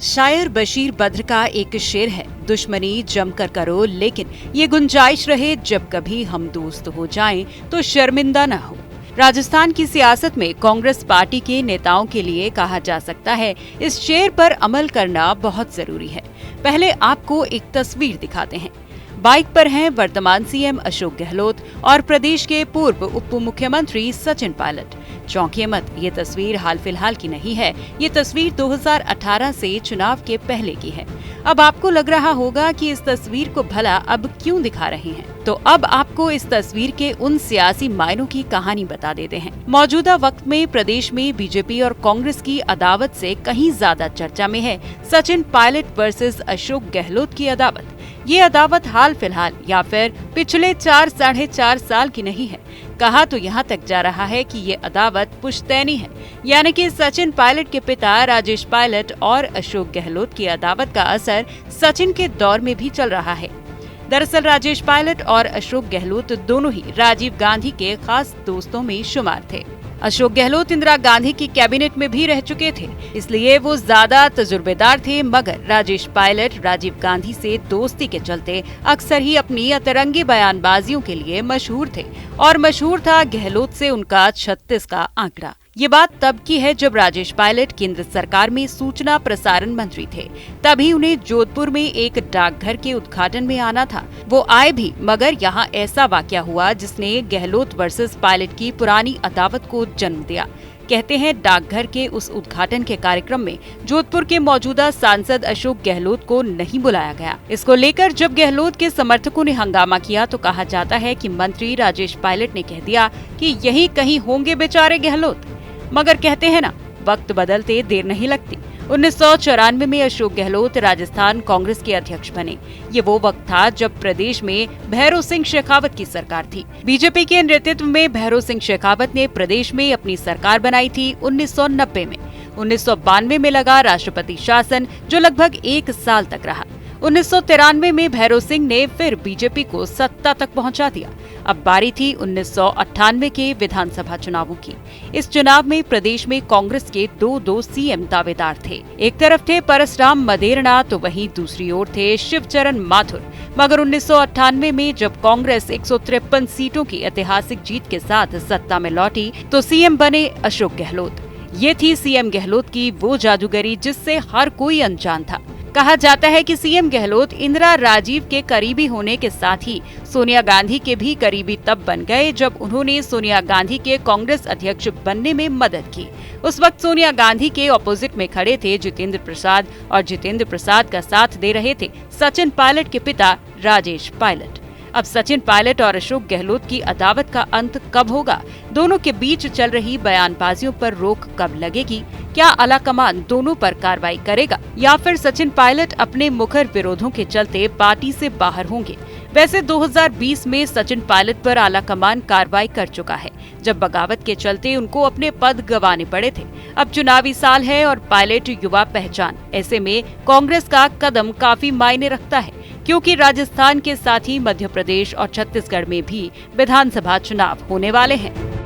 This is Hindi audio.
शायर बशीर बद्र का एक शेर है, दुश्मनी जमकर करो लेकिन ये गुंजाइश रहे जब कभी हम दोस्त हो जाएं तो शर्मिंदा न हो। राजस्थान की सियासत में कांग्रेस पार्टी के नेताओं के लिए कहा जा सकता है, इस शेर पर अमल करना बहुत जरूरी है। पहले आपको एक तस्वीर दिखाते हैं। बाइक पर हैं वर्तमान सीएम अशोक गहलोत और प्रदेश के पूर्व उप मुख्यमंत्री सचिन पायलट। चौंकिए मत, ये तस्वीर हाल फिलहाल की नहीं है, ये तस्वीर 2018 से चुनाव के पहले की है। अब आपको लग रहा होगा कि इस तस्वीर को भला अब क्यों दिखा रहे हैं, तो अब आपको इस तस्वीर के उन सियासी मायनों की कहानी बता देते हैं। मौजूदा वक्त में प्रदेश में बीजेपी और कांग्रेस की अदावत से कहीं ज्यादा चर्चा में है सचिन पायलट वर्सेस अशोक गहलोत की अदावत। ये अदावत हाल फिलहाल या फिर पिछले 4-4.5 साल की नहीं है। कहा तो यहाँ तक जा रहा है कि ये अदावत पुश्तैनी है, यानी कि सचिन पायलट के पिता राजेश पायलट और अशोक गहलोत की अदावत का असर सचिन के दौर में भी चल रहा है। दरअसल राजेश पायलट और अशोक गहलोत दोनों ही राजीव गांधी के खास दोस्तों में शुमार थे। अशोक गहलोत इंदिरा गांधी की कैबिनेट में भी रह चुके थे, इसलिए वो ज्यादा तजुर्बेदार थे, मगर राजेश पायलट राजीव गांधी से दोस्ती के चलते अक्सर ही अपनी अतरंगी बयानबाजियों के लिए मशहूर थे और मशहूर था गहलोत से उनका 36 का आंकड़ा। ये बात तब की है जब राजेश पायलट केंद्र सरकार में सूचना प्रसारण मंत्री थे। तभी उन्हें जोधपुर में एक डाकघर के उद्घाटन में आना था। वो आए भी, मगर यहाँ ऐसा वाकया हुआ जिसने गहलोत वर्सेस पायलट की पुरानी अदावत को जन्म दिया। कहते हैं डाकघर के उस उद्घाटन के कार्यक्रम में जोधपुर के मौजूदा सांसद अशोक गहलोत को नहीं बुलाया गया। इसको लेकर जब गहलोत के समर्थकों ने हंगामा किया तो कहा जाता है कि मंत्री राजेश पायलट ने कह दिया कि यही कहीं होंगे बेचारे गहलोत। मगर कहते हैं ना, वक्त बदलते देर नहीं लगती। 1994 में अशोक गहलोत राजस्थान कांग्रेस के अध्यक्ष बने। ये वो वक्त था जब प्रदेश में भैरों सिंह शेखावत की सरकार थी। बीजेपी के नेतृत्व में भैरों सिंह शेखावत ने प्रदेश में अपनी सरकार बनाई थी 1990 में। 1992 में लगा राष्ट्रपति शासन, जो लगभग 1 साल तक रहा। 1993 में भैरों सिंह ने फिर बीजेपी को सत्ता तक पहुंचा दिया। अब बारी थी 1998 के विधानसभा चुनावों की। इस चुनाव में प्रदेश में कांग्रेस के दो सीएम दावेदार थे। एक तरफ थे परसराम मदेरणा, तो वहीं दूसरी ओर थे शिवचरण माथुर। मगर 1998 में जब कांग्रेस 153 सीटों की ऐतिहासिक जीत के साथ सत्ता में लौटी तो सीएम बने अशोक गहलोत। ये थी सीएम गहलोत की वो जादूगरी जिससे हर कोई अनजान था। कहा जाता है कि सीएम गहलोत इंदिरा राजीव के करीबी होने के साथ ही सोनिया गांधी के भी करीबी तब बन गए जब उन्होंने सोनिया गांधी के कांग्रेस अध्यक्ष बनने में मदद की। उस वक्त सोनिया गांधी के ऑपोजिट में खड़े थे जितेंद्र प्रसाद, और जितेंद्र प्रसाद का साथ दे रहे थे सचिन पायलट के पिता राजेश पायलट। अब सचिन पायलट और अशोक गहलोत की अदावत का अंत कब होगा? दोनों के बीच चल रही बयानबाजियों पर रोक कब लगेगी? क्या आलाकमान दोनों पर कार्रवाई करेगा या फिर सचिन पायलट अपने मुखर विरोधों के चलते पार्टी से बाहर होंगे? वैसे 2020 में सचिन पायलट पर आलाकमान कार्रवाई कर चुका है, जब बगावत के चलते उनको अपने पद गंवाने पड़े थे। अब चुनावी साल है और पायलट युवा पहचान, ऐसे में कांग्रेस का कदम काफी मायने रखता है, क्योंकि राजस्थान के साथ ही मध्य प्रदेश और छत्तीसगढ़ में भी विधानसभा चुनाव होने वाले हैं।